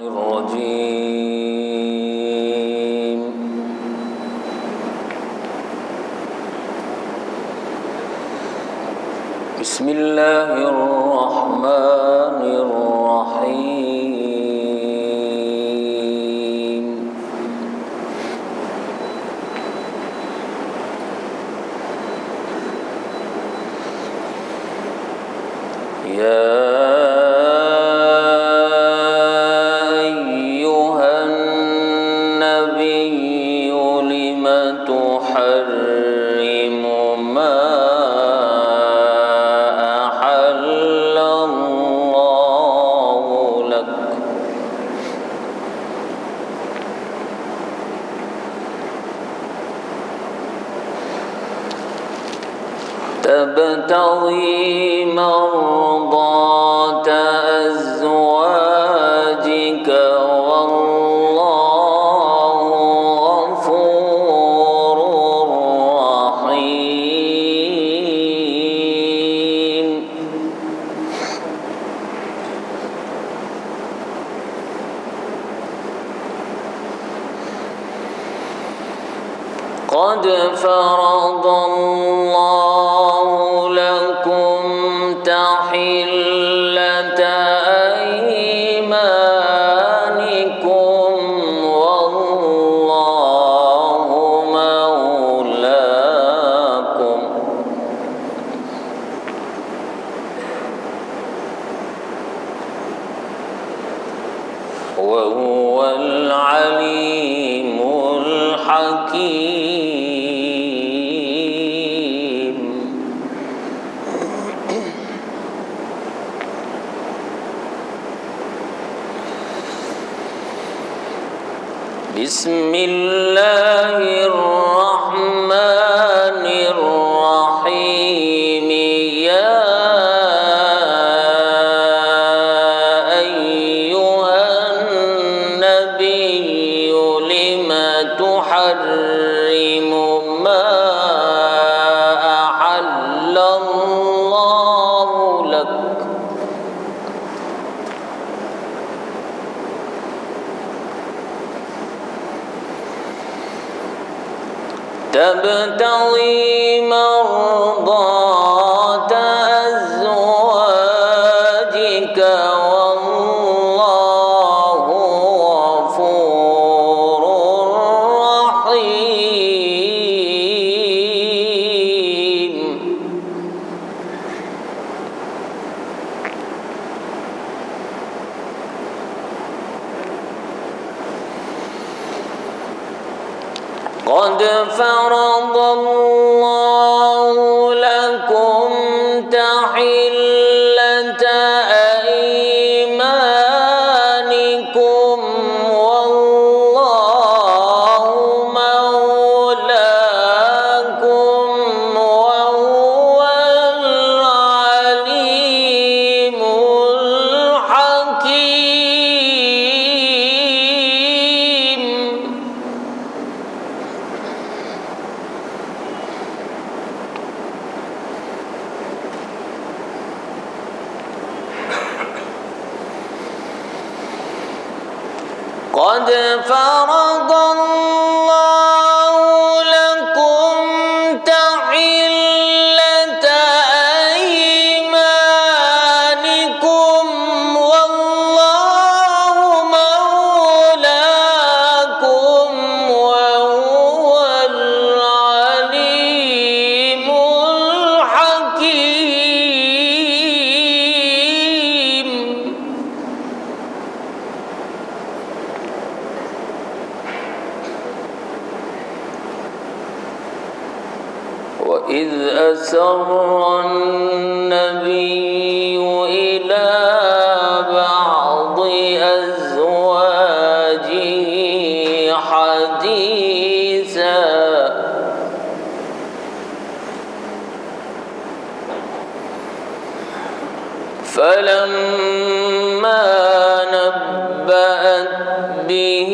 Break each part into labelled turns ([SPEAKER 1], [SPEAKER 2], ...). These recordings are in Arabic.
[SPEAKER 1] الرجيم. بسم الله الرحمن الرحيم. يا أيها النبي لم تحرم ما أحل الله لك تبتغي مرضات أزواجك والله غفور رحيم. قد فرض الله لكم تحلة أيمانكم والله مولاكم وهو العليم الحكيم. بسم الله الرحمن الرحيم. يا أيها النبي لم تحرم ما أحل الله لك تبتغي مرضات أزواجك والله غفور رحيم. قد فرض الله لكم تحلة أيمانكم والله مولاكم وهو العليم الحكيم. قد فرض الله لكم تحلة أيمانكم والله مولاكم وهو العليم الحكيم. وإذ أسر النبي إلى بعض أزواجه حديثا فلما نبأت به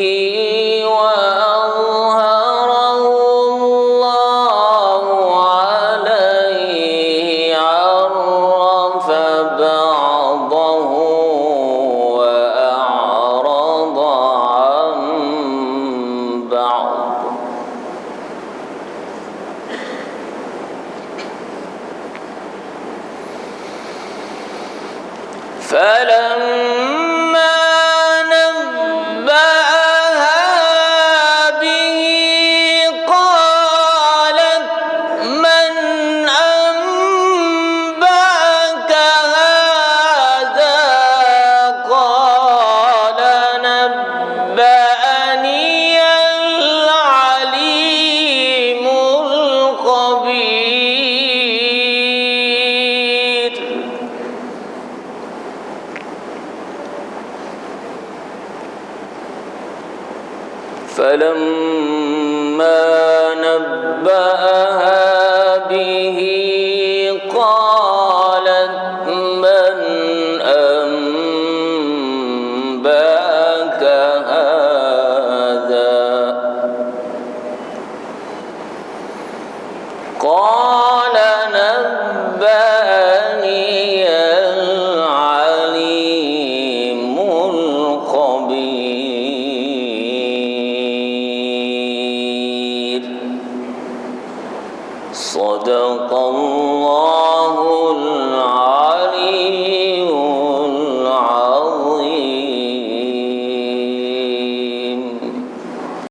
[SPEAKER 1] وأظهره الله عليه عرف بعضه وأعرض فلما نبأها به قالت من أنبأك هذا قال نبأني العليم الخبير صدق الله